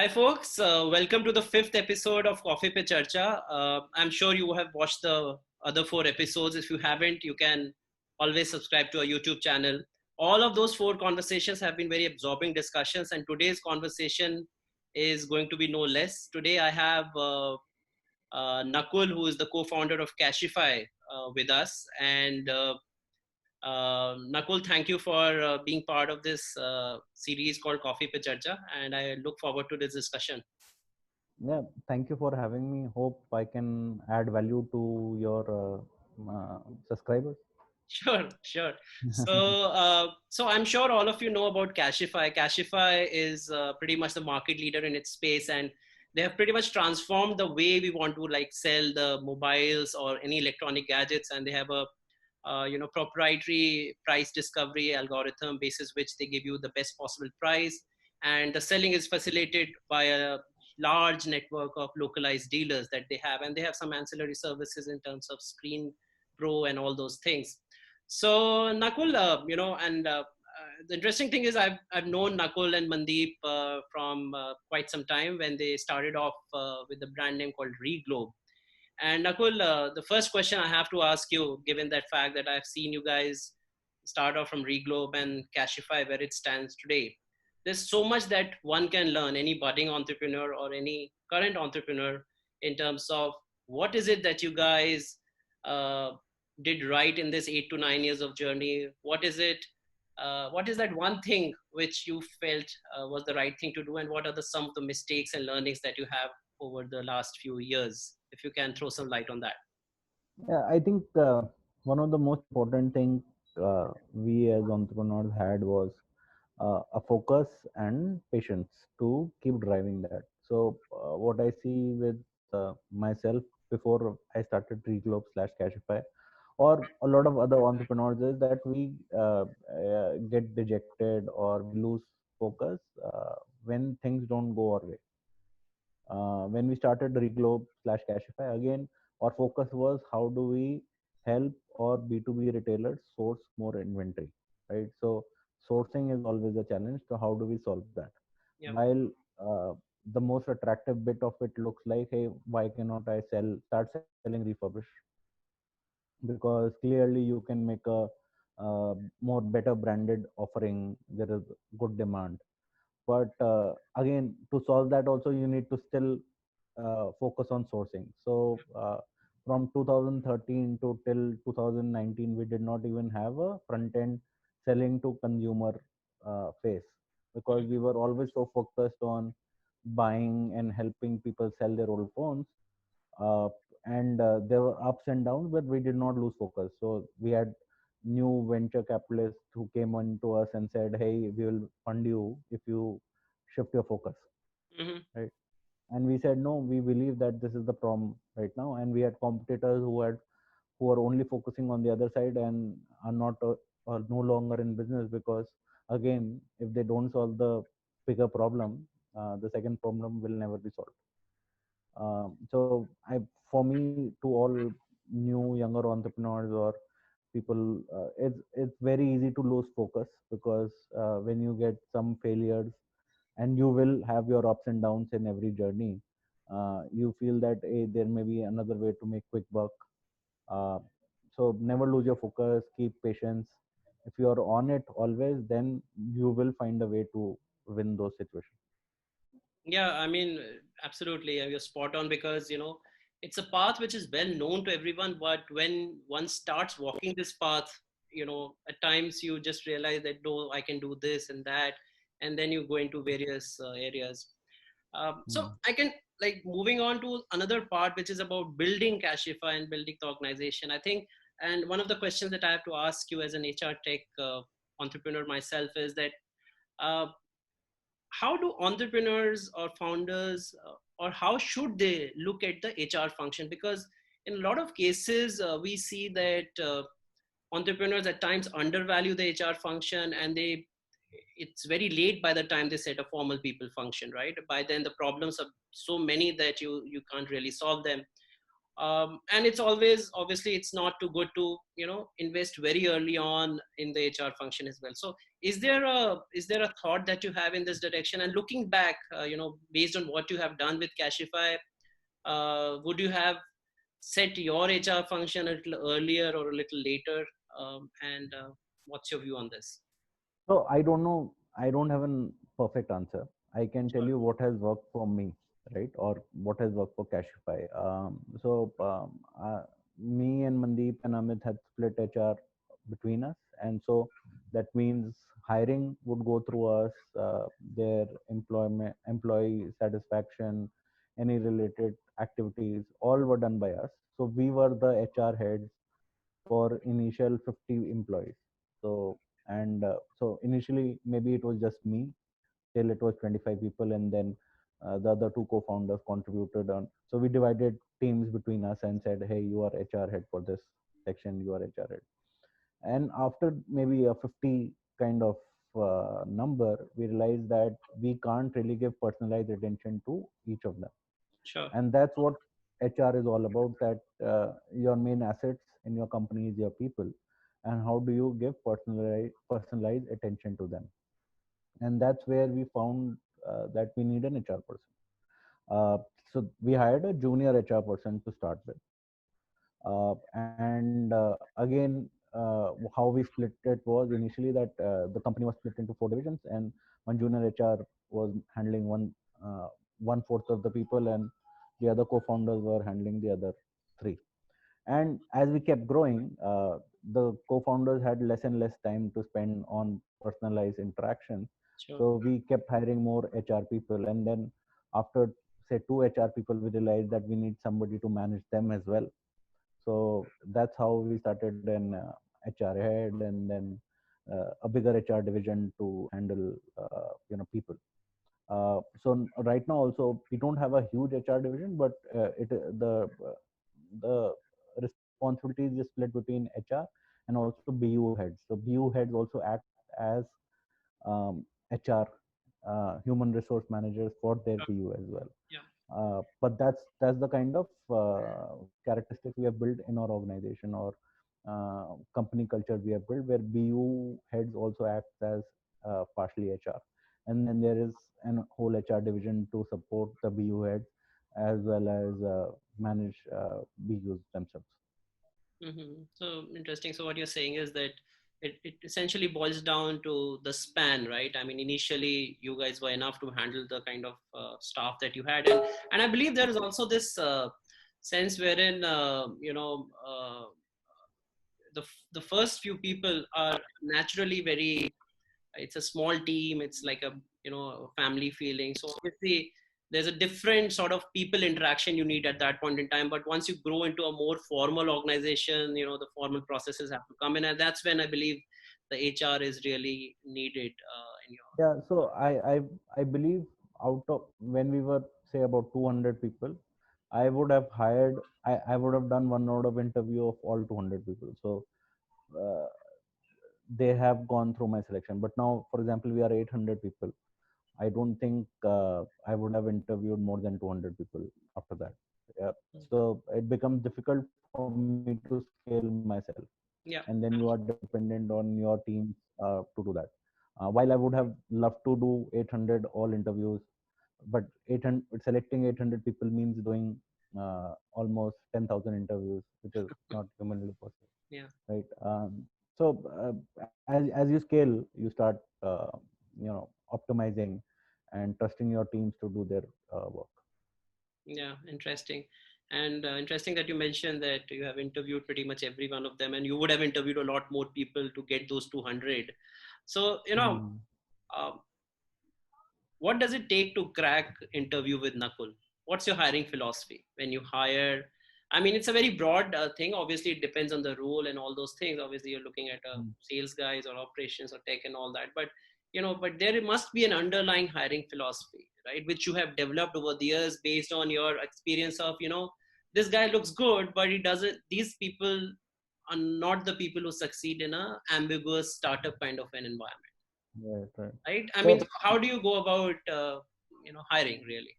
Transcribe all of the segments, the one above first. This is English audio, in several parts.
Hi, folks. Welcome to the fifth episode of Coffee Pe Charcha. I'm sure you have watched the other four episodes. If you haven't, you can always subscribe to our YouTube channel. All of those four conversations have been very absorbing discussions, and today's conversation is going to be no less. Today, I have Nakul, who is the co-founder of Cashify, with us, and Nakul, thank you for being part of this series called Coffee Pe Charcha, and I look forward to this discussion. Yeah, thank you for having me. Hope I can add value to your subscribers. Sure, sure. So I'm sure all of you know about Cashify. Cashify is pretty much the market leader in its space, and they have pretty much transformed the way we want to like sell the mobiles or any electronic gadgets. And they have a proprietary price discovery algorithm basis which they give you the best possible price, and the selling is facilitated by a large network of localized dealers that they have, and they have some ancillary services in terms of screen pro and all those things. So Nakul, the interesting thing is I've known Nakul and Mandeep from quite some time when they started off with the brand name called Reglobe. And Nakul, the first question I have to ask you, given that fact that I've seen you guys start off from Reglobe and Cashify where it stands today, there's so much that one can learn, any budding entrepreneur or any current entrepreneur, in terms of what is it that you guys uh, did right in this 8 to 9 years of journey. What is that one thing which you felt was the right thing to do, and what are some of the mistakes and learnings that you have over the last few years, if you can throw some light on that? Yeah, I think one of the most important things we as entrepreneurs had was a focus and patience to keep driving that. So, what I see with myself before I started Reglobe slash Cashify, or a lot of other entrepreneurs, is that we get dejected or we lose focus when things don't go our way. When we started Reglobe slash Cashify, again, our focus was how do we help our B2B retailers source more inventory, right? So sourcing is always a challenge. So how do we solve that? Yeah. While the most attractive bit of it looks like, hey, why cannot I start selling refurbished? Because clearly you can make a more better branded offering. There is good demand, but again, to solve that also you need to still focus on sourcing. So from 2013 to till 2019 we did not even have a front end selling to consumer phase, because we were always so focused on buying and helping people sell their old phones. uh, and there were ups and downs, but we did not lose focus. So we had new venture capitalists who came on to us and said, hey, we will fund you if you shift your focus, Mm-hmm. right? And we said no, we believe that this is the problem right now. And we had competitors who are only focusing on the other side and are not are no longer in business, because again, if they don't solve the bigger problem, the second problem will never be solved. So for me, to all new younger entrepreneurs or people, it's very easy to lose focus, because when you get some failures, and you will have your ups and downs in every journey, you feel that hey, there may be another way to make quick buck. Uh, so never lose your focus, keep patience. If you are on it always, then you will find a way to win those situations. Yeah, I mean, absolutely. You're spot on because, it's a path which is well known to everyone. But when one starts walking this path, at times you just realize that, no, I can do this and that. And then you go into various areas. So Mm. I can, like, moving on to another part, which is about building Cashify and building the organization. I think, and one of the questions that I have to ask you as an HR tech entrepreneur myself is that, uh, how do entrepreneurs or founders or how should they look at the HR function? Because in a lot of cases, we see that entrepreneurs at times undervalue the HR function, and it's very late by the time they set a formal people function, right? By then the problems are so many that you can't really solve them. And it's always, obviously it's not too good to invest very early on in the HR function as well. So is there a thought that you have in this direction? And looking back, based on what you have done with Cashify, would you have set your HR function a little earlier or a little later? And what's your view on this? So I don't know. I don't have a perfect answer. I can tell Sure. you what has worked for me, right, or what has worked for Cashify. Me and Mandeep and Amit had split HR between us, and so that means hiring would go through us. Their employee satisfaction, any related activities, all were done by us. So we were the HR heads for initial 50 employees. So so initially maybe it was just me till it was 25 people, and then the other two co-founders contributed on. So we divided teams between us and said, hey, you are HR head for this section, you are HR head. And after maybe a 50 kind of number, we realized that we can't really give personalized attention to each of them, Sure. and that's what HR is all about, that your main assets in your company is your people, and how do you give personalized attention to them. And that's where we found that we need an HR person. uh, so we hired a junior HR person to start with, and again, how we split it was initially that the company was split into four divisions, and one junior HR was handling one fourth of the people, and the other co-founders were handling the other three. And as we kept growing, the co-founders had less and less time to spend on personalized interaction. Sure. So we kept hiring more HR people, and then after say two HR people, we realized that we need somebody to manage them as well. So that's how we started an HR head, and then a bigger HR division to handle people. Right now also we don't have a huge HR division, but the responsibility is split between HR and also BU heads. So BU heads also act as HR, human resource managers for their Sure. BU as well. Yeah. But that's the kind of characteristic we have built in our organization, or company culture we have built, where BU heads also act as partially HR, and then there is an whole HR division to support the BU heads as well as manage BUs themselves. So interesting. So what you're saying is that it essentially boils down to the span, right? I mean, initially you guys were enough to handle the kind of staff that you had, and I believe there is also this sense wherein the first few people are naturally very, it's a small team, it's like a family feeling. So obviously there's a different sort of people interaction you need at that point in time, but once you grow into a more formal organization, the formal processes have to come in, and that's when I believe the HR is really needed in your. Yeah, so I believe out of when we were say about 200 people, I would have hired, I would have done one round of interview of all 200 people. So uh, they have gone through my selection. But now, for example, we are 800 people. I don't think I would have interviewed more than 200 people after that. Yeah. So it becomes difficult for me to scale myself, and then you are Yeah. dependent on your teams to do that. While I would have loved to do 800 all interviews, but 800 selecting 800 people means doing almost 10,000 interviews, which is not humanly possible, Yeah. right? As you scale, you start optimizing and trusting your teams to do their work. Yeah, interesting. And interesting that you mentioned that you have interviewed pretty much every one of them, and you would have interviewed a lot more people to get those 200. So, Hmm. um, what does it take to crack interview with Nakul? What's your hiring philosophy when you hire? I mean, it's a very broad thing. Obviously, it depends on the role and all those things. Obviously, you're looking at sales guys or operations or tech and all that. But but there must be an underlying hiring philosophy, right? Which you have developed over the years based on your experience of this guy looks good, but he doesn't. These people are not the people who succeed in a ambiguous startup kind of an environment, Right, right. right? I mean, So how do you go about hiring really?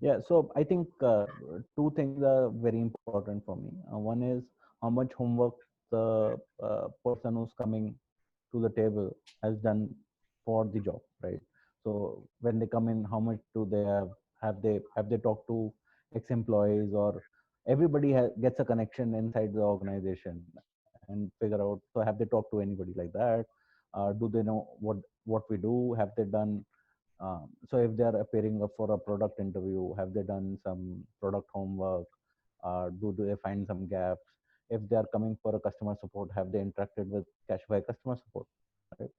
Yeah, so I think two things are very important for me. One is how much homework the person who's coming to the table has done for the job, right? So when they come in, how much do they have they talked to ex-employees, or everybody gets a connection inside the organization and figure out. So have they talked to anybody like that? Do they know what we do? Have they done so if they are appearing up for a product interview, have they done some product homework? Do they find some gaps? If they are coming for a customer support, have they interacted with Cashify customer support? Right?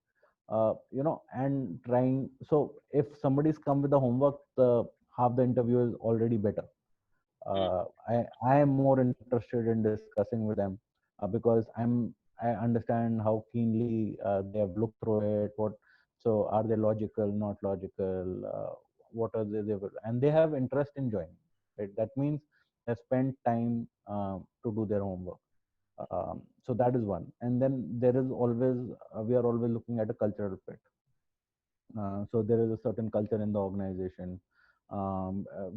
And trying. So if somebody's come with the homework, the half the interview is already better. Mm, I am more interested in discussing with them because I understand how keenly they have looked through it. So are they logical, not logical? What are and they have interest in joining. Right? That means they spent time to do their homework. So that is one. And then there is always we are always looking at a cultural fit. So there is a certain culture in the organization.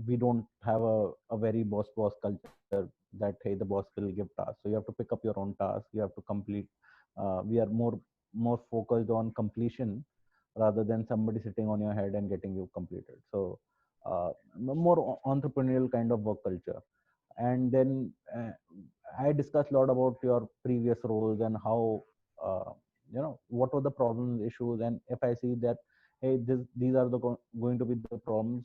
We don't have a very boss culture that hey, the boss will give tasks. So you have to pick up your own task. You have to complete. We are more focused on completion rather than somebody sitting on your head and getting you completed. So more entrepreneurial kind of work culture. And then I discussed a lot about your previous roles and how what were the problems, issues, and if I see that hey, these are going to be the problems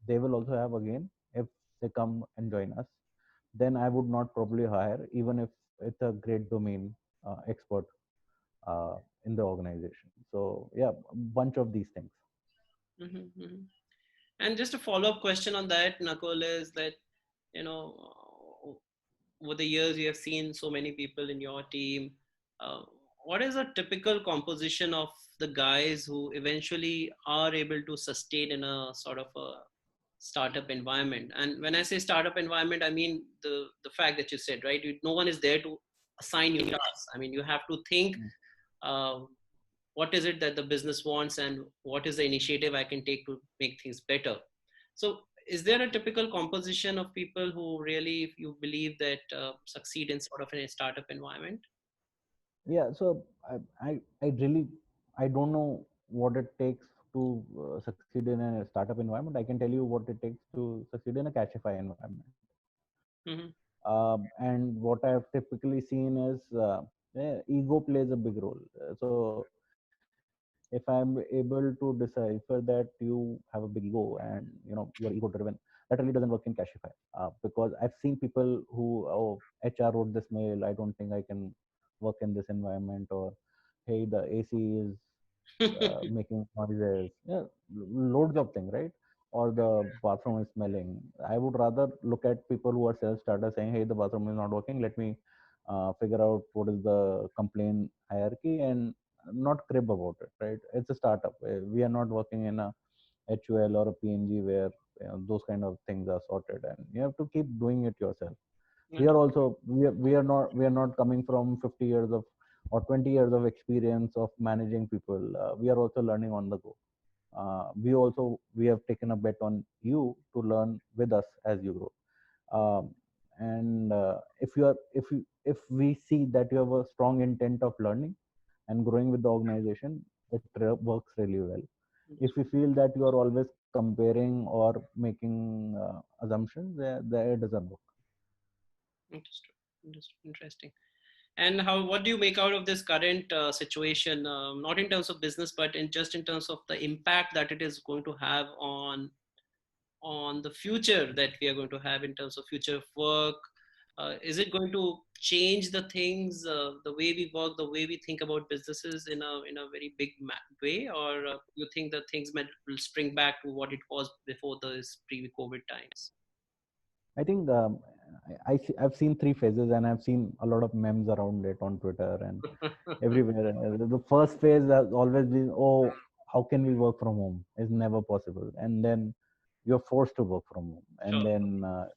they will also have again if they come and join us, then I would not probably hire, even if it's a great domain expert uh, in the organization. So yeah, a bunch of these things. mhm, mhm. And just a follow-up question on that, Nakul, is that, you know, over the years you have seen so many people in your team. Uh, what is a typical composition of the guys who eventually are able to sustain in a sort of a startup environment? And when I say startup environment, I mean the fact that you said, right, no one is there to assign you tasks. I mean, you have to think, uh, what is it that the business wants and what is the initiative I can take to make things better. So is there a typical composition of people who really, if you believe that, succeed in sort of in a startup environment? Yeah, so I really I don't know what it takes to succeed in a startup environment. I can tell you what it takes to succeed in a Cashify environment. Mm-hmm. And what I've typically seen is ego plays a big role. So if I'm able to decipher that you have a big ego and you are ego driven, that really doesn't work in Cashify. Because I've seen people who, HR wrote this mail, I don't think I can work in this environment, or hey, the AC is making noises, yeah, loads of things, right? Or the bathroom is smelling. I would rather look at people who are self-starters saying, hey, the bathroom is not working. Let me figure out what is the complaint hierarchy and not crib about it, right? It's a startup. We are not working in a HUL or a PNG where those kind of things are sorted, and you have to keep doing it yourself. We are coming from 50 years of or 20 years of experience of managing people. We are also learning on the go. We have taken a bet on you to learn with us as you grow. um, and if we see that you have a strong intent of learning and growing with the organization, it works really well. If we feel that you are always comparing or making assumptions, there it doesn't work. Understood. Understood. Interesting. And how? What do you make out of this current situation? Not in terms of business, but in just in terms of the impact that it is going to have on the future that we are going to have in terms of future of work. Is it going to change the things, the way we work, the way we think about businesses in a very big way, or you think that things will spring back to what it was before those pre-COVID times? I think I've seen three phases, and I've seen a lot of memes around it on Twitter and everywhere. The first phase has always been, oh, how can we work from home? It's never possible. And then you're forced to work from home. Sure.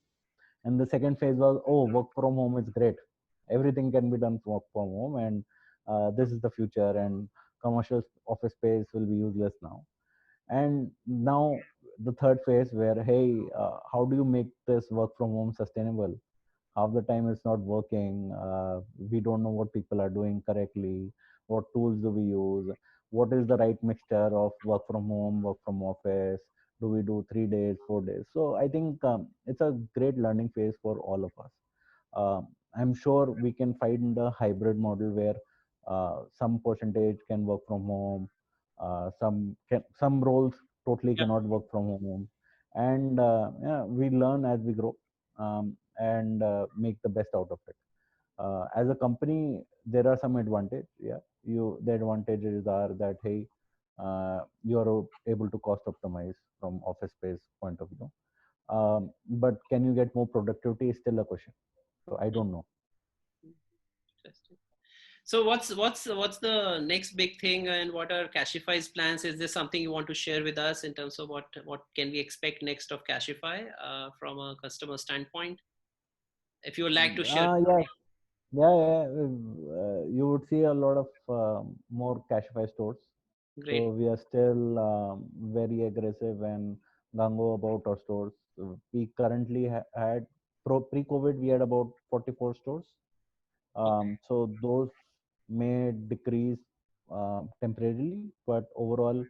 And the second phase was, oh, work from home is great. Everything can be done from home, and this is the future. And commercial office space will be useless now. And now the third phase where, hey, how do you make this work from home sustainable? Half the time it's not working. We don't know what people are doing correctly. What tools do we use? What is the right mixture of work from home, work from office? Do we do 3 days, 4 days? So I think it's a great learning phase for all of us. I'm sure we can find a hybrid model where some percentage can work from home, some roles totally Yeah. cannot work from home, and yeah, we learn as we grow, and make the best out of it. As a company, there are some advantage. Yeah, the advantages are that, hey, you are able to cost optimize from office space point of view. But can you get more productivity is still a question. So I don't know. Interesting. So what's the next big thing, and what are Cashify's plans? Is there something you want to share with us in terms of what can we expect next of Cashify from a customer standpoint? If you would like to share. Yeah, yeah. You would see a lot of more Cashify stores. Great. So we are still very aggressive and gung-ho about our stores. We currently had pre-COVID, we had about 44 stores. Okay. So those may decrease temporarily, but overall,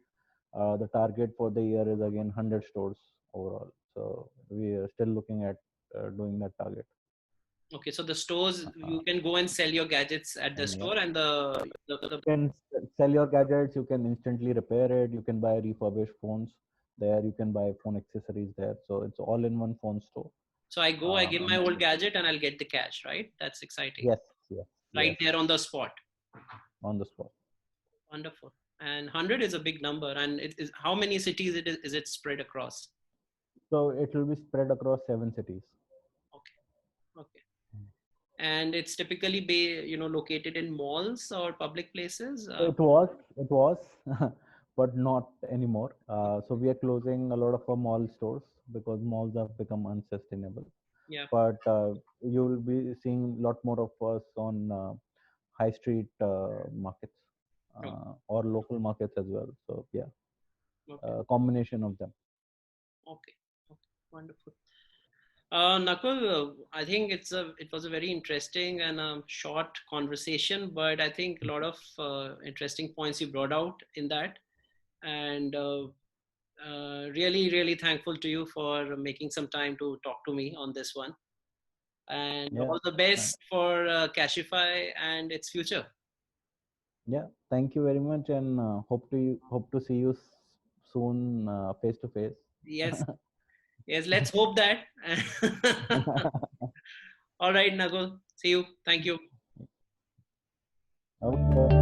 the target for the year is again 100 stores overall. So we are still looking at doing that target. Okay. So the stores, Uh, you can go and sell your gadgets at the and yeah, store, and the you can sell your gadgets. You can instantly repair it. You can buy refurbished phones there. You can buy phone accessories there. So it's all in one phone store. so I go, I give my And old gadget, and I'll get the cash. Right. That's exciting. yes, yes, Right yes, there on the spot. on the spot. Wonderful. And 100 is a big number. And it is, how many cities is it spread across? So it will be spread across 7 cities. Okay. Okay. And it's typically located in malls or public places. It was, but not anymore. So we are closing a lot of our mall stores because malls have become unsustainable. Yeah. But you will be seeing a lot more of us on high street markets Okay. or local markets as well. So yeah, Okay. combination of them. Okay. Okay. Wonderful. Nakul, I think it was a very interesting and short conversation, but I think a lot of interesting points you brought out in that, and really, really thankful to you for making some time to talk to me on this one. And Yeah, all the uh, best for Cashify and its future. yeah. Thank you very much, and hope to see you soon, face to face. Yes, yes. Let's hope that. All right, Nakul. See you. Thank you. Okay.